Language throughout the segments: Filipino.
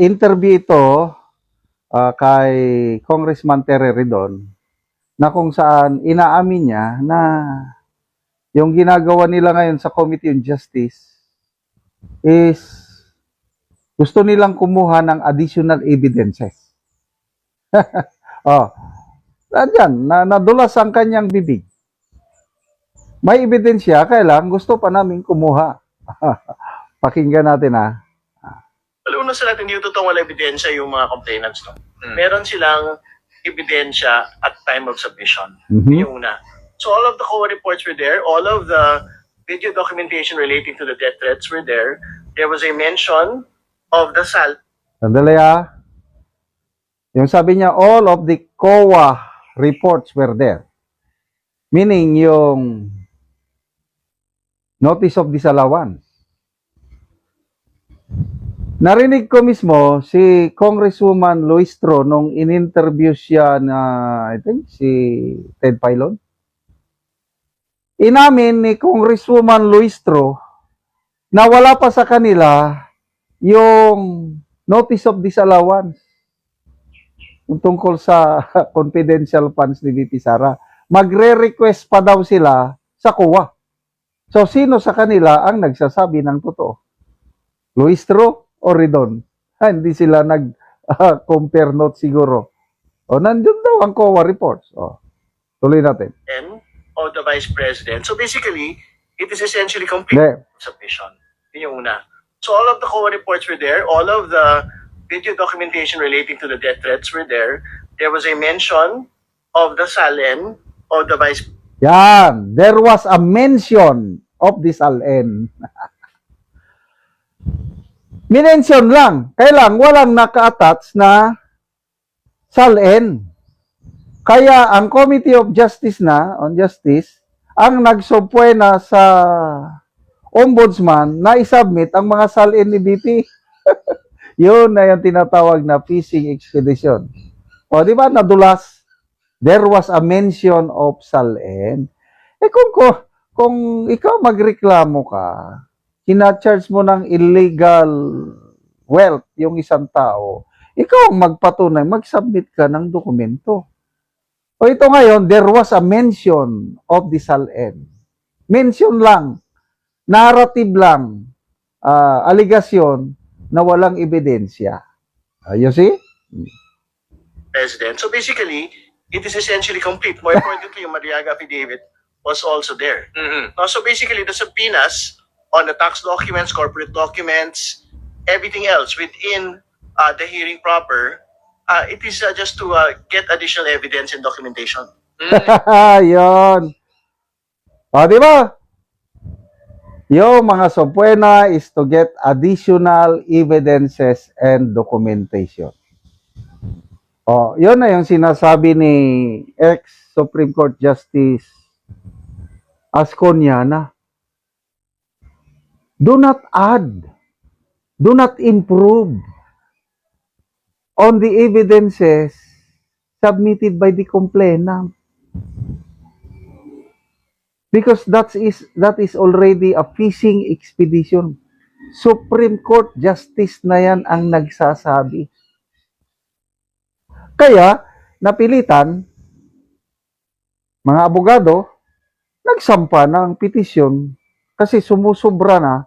Interview ito kay Congressman Terry Redon na kung saan inaamin niya na yung ginagawa nila ngayon sa Committee on Justice is gusto nilang kumuha ng additional evidences. Nadulas ang kanyang bibig. May ebidensya, kailang gusto pa namin kumuha. Pakinggan natin Una sa natin, hindi totoong wala ebidensya yung mga complainants. No? Meron silang ebidensya at time of submission. Yung una. So all of the COA reports were there. All of the video documentation relating to the death threats were there. There was a mention of the SAL. Sandali Yung sabi niya, all of the COA reports were there. Meaning yung notice of disallowance. Narinig ko mismo si Congresswoman Luistro nung in-interview siya na, I think, si Ted Filon. Inamin ni Congresswoman Luistro na wala pa sa kanila yung notice of disallowance tungkol sa confidential funds ni VP Sara. Magre-request pa daw sila sa COA. So, sino sa kanila ang nagsasabi ng totoo? Luistro o Redon? Hindi sila nag-compare notes siguro. Nandun daw ang COA reports. Tuloy natin. Of the Vice President. So basically, it is essentially complete submission. Yun yung una. So all of the COA reports were there. All of the video documentation relating to the death threats were there. There was a mention of the SALN of the Vice President. Yan. There was a mention of the SALN. Minention lang. Kailang walang naka-attach na SALN. Kaya ang Committee of Justice on Justice, ang nagsupwena sa Ombudsman na isubmit ang mga SALN ni BP. Yun na yung tinatawag na fishing expedition. Di ba nadulas? There was a mention of SALN. Kung ikaw magreklamo ka, kina-charge mo ng illegal wealth yung isang tao, ikaw ang magpatunay, mag-submit ka ng dokumento. Ito ngayon, there was a mention of the SALN. Mention lang, narrative lang, aligasyon na walang ebidensya. You see? President. So basically, it is essentially complete. More importantly, yung Mariaga affidavit was also there. So basically, the subpoenas on the tax documents, corporate documents, everything else within the hearing proper, it is just to get additional evidence and documentation. Yun. Di ba? Yung mga subpoena is to get additional evidences and documentation. Yun na yung sinasabi ni ex-Supreme Court Justice Asconiana. Do not add, do not improve on the evidences submitted by the complainant. Because that is already a fishing expedition. Supreme Court Justice na yan ang nagsasabi. Kaya, napilitan, mga abogado, nagsampa ng petisyon kasi sumusubra na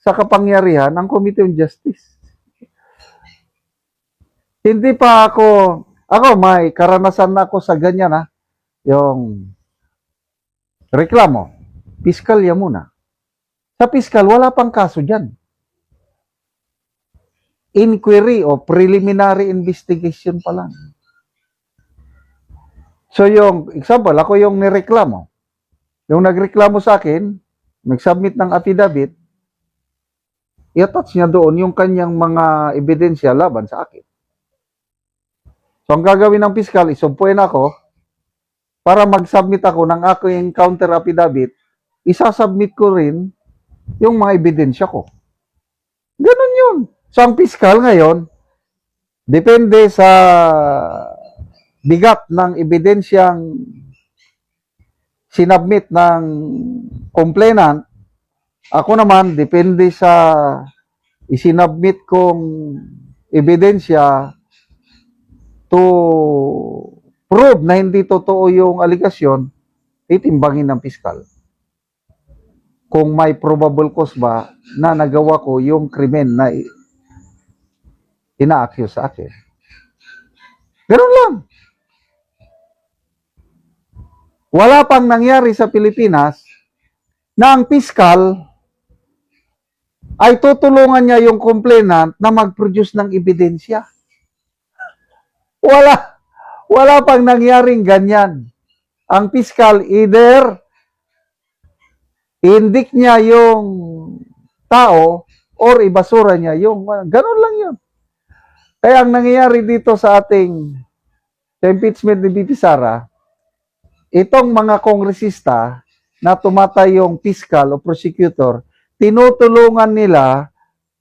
sa kapangyarihan ng Committee on Justice. Hindi pa ako may karanasan na ako sa ganyan yung reklamo, piskalya muna. Sa piskal, wala pang kaso dyan. Inquiry o preliminary investigation pa lang. So yung, example, ako yung nireklamo. Yung nagreklamo sa akin, nag-submit ng affidavit, i-attach niya doon yung kanyang mga ebidensya laban sa akin. So ang gagawin ng piskal, isumpuin ako, para mag-submit ako ng aking counter affidavit, isasubmit ko rin yung mga ebidensya ko. Ganun yun. So, ang piskal ngayon, depende sa bigat ng ebidensyang sinubmit ng complainant. Ako naman, depende sa isinubmit kong ebidensya to prove na hindi totoo yung aligasyon, itimbangin ng piskal. Kung may probable cause ba na nagawa ko yung krimen na ina-accuse sa akin. Ganun lang. Wala pang nangyari sa Pilipinas na ang piskal ay tutulungan niya yung complainant na mag-produce ng ebidensya. Wala pang nangyaring ganyan. Ang piskal either indict niya yung tao or ibasura niya yung ganun lang yun. Kaya ang nangyayari dito sa ating impeachment ni BP Sara, itong mga kongresista na tumatayong piskal o prosecutor, tinutulungan nila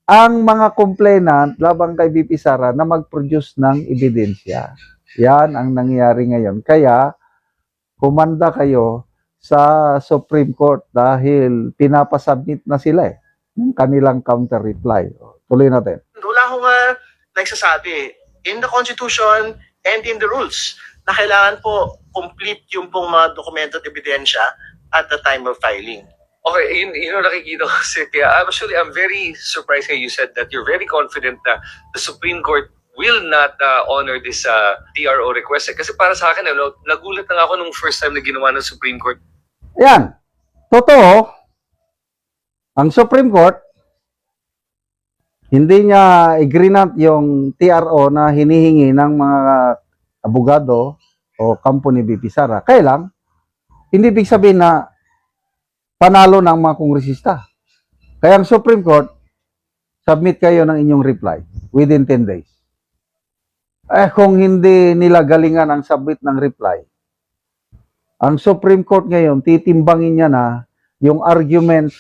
ang mga complainant labang kay BP Sara na mag-produce ng ebidensya. Yan ang nangyayari ngayon. Kaya, kumanda kayo sa Supreme Court dahil pinapasubmit na sila ng kanilang counter-reply. Tuloy natin. Wala akong nagsasabi in the Constitution and in the rules na kailangan po complete yung pong mga dokumento at ebidensya at the time of filing. Okay, yun ang nakikita ko kasi kaya I'm very surprised that you said that you're very confident na the Supreme Court will not honor this TRO request. Kasi para sa akin, nagulat na ako nung first time na ginawa ng Supreme Court. Yan. Totoo, ang Supreme Court, hindi niya igrinant yung TRO na hinihingi ng mga abogado o kampo ni BP Sara. Kaya lang, hindi ibig sabihin na panalo ng mga kongresista. Kaya ang Supreme Court, submit kayo ng inyong reply within 10 days. Kung hindi nila galingan ang submit ng reply, ang Supreme Court ngayon, titimbangin niya na yung arguments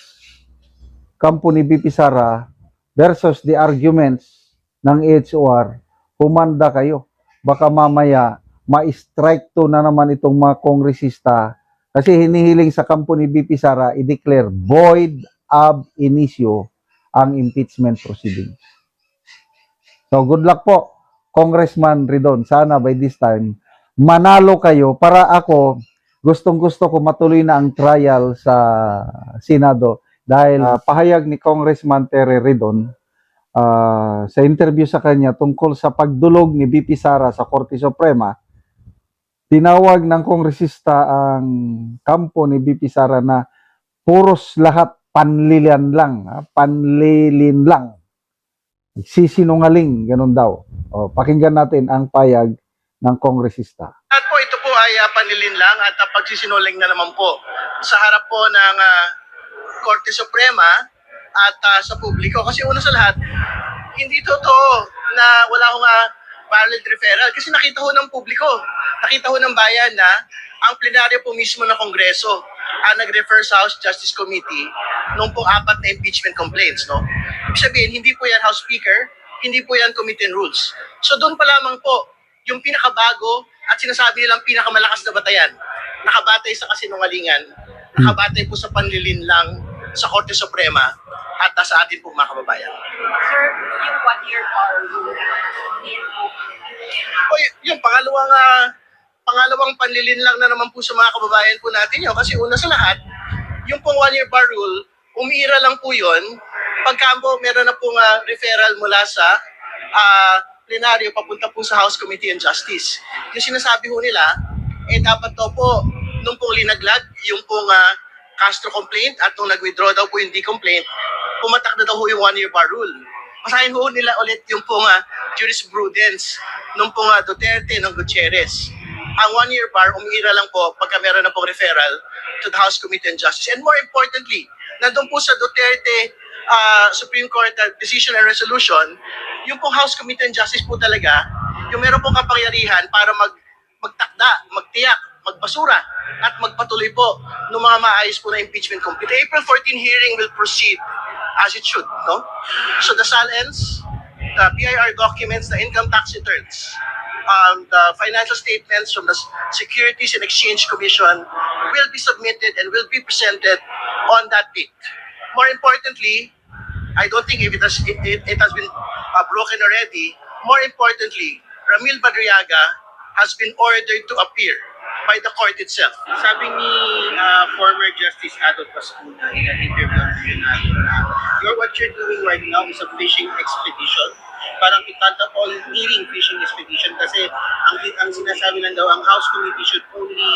kampo ni BP Sara versus the arguments ng HOR, humanda kayo. Baka mamaya, ma-strike to na naman itong mga kongresista kasi hinihiling sa kampo ni BP Sara i-declare void ab initio ang impeachment proceedings. So good luck po, Congressman Ridon. Sana by this time, manalo kayo para ako, gustong-gusto ko matuloy na ang trial sa Senado dahil pahayag ni Congressman Terry Ridon sa interview sa kanya tungkol sa pagdulog ni BP Sara sa Korte Suprema, tinawag ng kongresista ang kampo ni BP Sara na puros lahat panlilian lang, panlilin lang. Sisinungaling, ganun daw. Pakinggan natin ang payag ng kongresista. At po ito po ay panlilin lang at pagsisinungaling na naman po sa harap po ng Korte Suprema at sa publiko. Kasi una sa lahat, hindi totoo na wala akong valid referral. Kasi nakita ho ng publiko, nakita ho ng bayan na ang plenaryo po mismo ng Kongreso nag-refer sa House Justice Committee nung pong 4 na impeachment complaints. No? Ibig sabihin, hindi po yan House Speaker, hindi po yan Committee on Rules. So doon pa lamang po, yung pinakabago at sinasabi nilang pinakamalakas na batayan, nakabatay sa kasinungalingan, nakabatay po sa panlilin lang sa Korte Suprema at sa atin po mga kababayan. Sir, yung 1-year bar rule, Yung pangalawang panlilin lang na naman po sa mga kababayan po natin yun. Kasi una sa lahat, yung pong 1-year bar rule, umiira lang po yun pagka po meron na pong referral mula sa plenaryo papunta po sa House Committee on Justice. Yung sinasabi ho nila, dapat to po, nung pong linaglag, yung pong Castro complaint at nung nag-withdraw daw po yung D-complaint, pumatak na daw ho yung 1-year bar rule. Basahin ho nila ulit yung pong jurisprudence nung pong Duterte ng Gutierrez. Ang 1-year bar, umiira lang po pagka meron na pong referral to the House Committee on Justice. And more importantly, nandun po sa Duterte Supreme Court decision and resolution, yung pong House Committee on Justice po talaga, yung meron pong kapangyarihan para magtakda, magtiyak, magbasura, at magpatuloy po ng mga maayos po na impeachment complaint. The April 14 hearing will proceed as it should, no? So the SALENS, the BIR documents, the income tax returns, the financial statements from the Securities and Exchange Commission will be submitted and will be presented on that date. More importantly, I don't think if it has been broken already, More importantly, Ramil Madriaga has been ordered to appear by the court itself. Sabi ni former Justice Adolfo Pascuna in an interview on Senado, what you're doing right now is a fishing expedition. Parang nearing fishing expedition kasi ang sinasabi lang daw, ang House Committee should only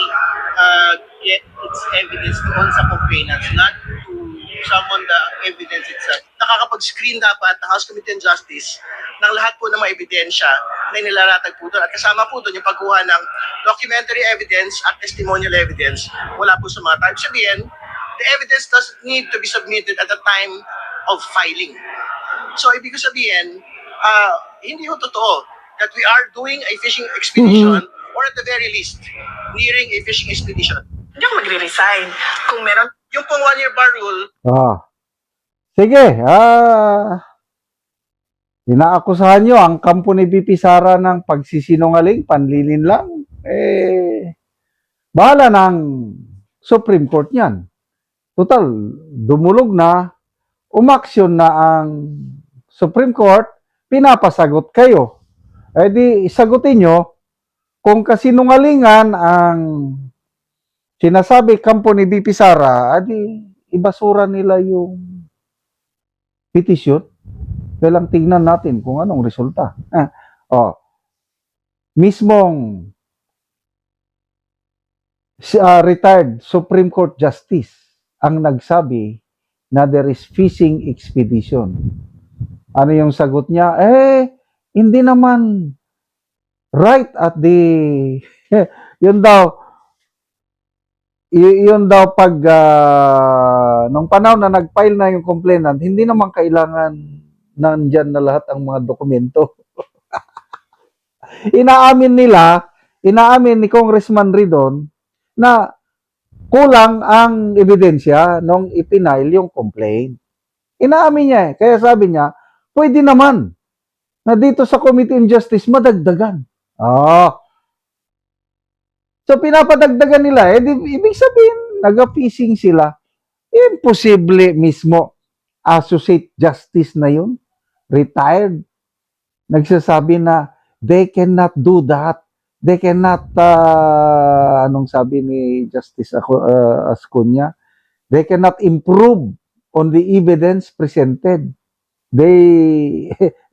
get its evidence doon sa complainants, not to summon the evidence itself. Nakakapag-screen dapat ng House Committee on Justice ng lahat po ng mga ebidensya na inilalatag po doon. At kasama po doon yung pagkuha ng documentary evidence at testimonial evidence mula po sa mga tao. Ibig sabihin, the evidence doesn't need to be submitted at the time of filing. So, ibig sabihin, hindi ho totoo that we are doing a fishing expedition or at the very least, nearing a fishing expedition. Hindi ako magre-resign. Kung meron, Yung pong 1-year bar rule, Sige, inaakusahan nyo ang kampo ni BP Sara ng pagsisinungaling, panlilin lang. Bahala ng Supreme Court niyan. Total, dumulog na, umaksyon na ang Supreme Court, pinapasagot kayo. Di sagutin nyo kung kasinungalingan ang sinasabi kampo ni BP Sara, adi ibasura nila yung petisyon. Kailang tingnan natin kung anong resulta. Mismong retired Supreme Court Justice ang nagsabi na there is fishing expedition. Ano yung sagot niya? Hindi naman right at the yun daw pag nung panahon na nag-file na yung complainant, hindi naman kailangan nandyan na lahat ang mga dokumento. Inaamin ni Congressman Ridon na kulang ang ebidensya nung ipinail yung complaint. Inaamin niya Kaya sabi niya, pwede naman na dito sa Committee on Justice madagdagan. So, pinapadagdagan nila. Ibig sabihin, nag-fishing sila. Imposible mismo. Associate Justice na yun. Retired. Nagsasabi na, they cannot do that. They cannot, anong sabi ni Justice Ascuña? They cannot improve on the evidence presented.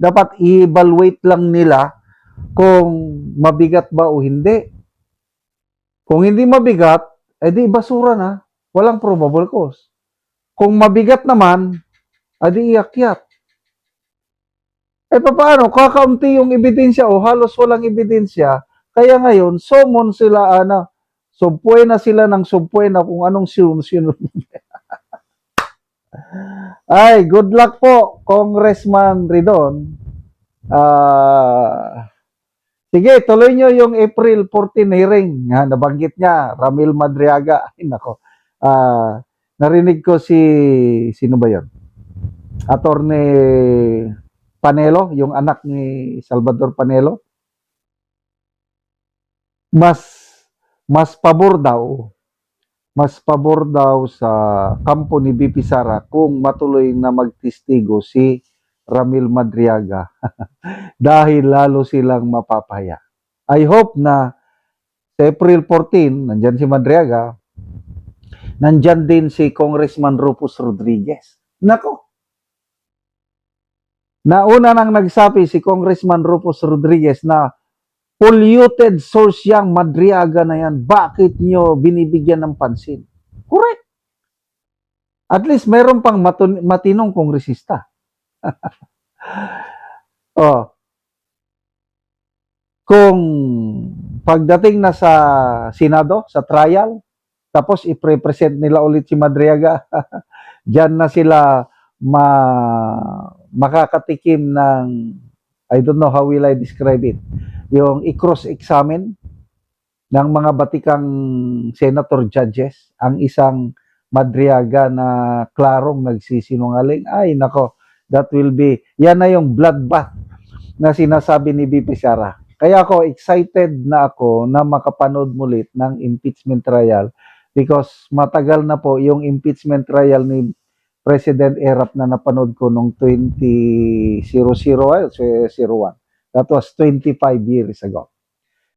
Dapat i-evaluate lang nila kung mabigat ba o hindi. Kung hindi mabigat, edi basura na. Walang probable cause. Kung mabigat naman, edi iakyat. Paano? Kakaunti yung ebidensya o halos walang ebidensya. Kaya ngayon, summon sila, sumpuay na sila ng sumpuay na kung anong sinunod. Ay, good luck po, Congressman Ridon. Sige, tuloy nyo yung April 14 hearing. Nabanggit niya, Ramil Madriaga. Ay, nako. Narinig ko sino ba yun? Attorney Panelo, yung anak ni Salvador Panelo. Mas pabor daw sa kampo ni BP Sara kung matuloy na magtistigo si Ramil Madriaga dahil lalo silang mapapaya. I hope na sa April 14, nandyan si Madriaga, nandyan din si Congressman Rufus Rodriguez. Nako! Nauna nang nagsabi si Congressman Rufus Rodriguez na polluted source yang Madriaga na yan. Bakit nyo binibigyan ng pansin? Correct. At least meron pang matinong kongresista. Kung pagdating na sa Senado, sa trial, tapos i-present nila ulit si Madriaga, dyan na sila makakatikim ng, I don't know how will I describe it, yung i-cross-examine ng mga batikang senator judges, ang isang Madriaga na klarong nagsisinungaling. Ay, nako, that will be, yan na yung bloodbath na sinasabi ni BP Sara. Kaya ako, excited na ako na makapanood mulit ng impeachment trial because matagal na po yung impeachment trial ni President Erap na napanood ko noong 2001. That was 25 years ago.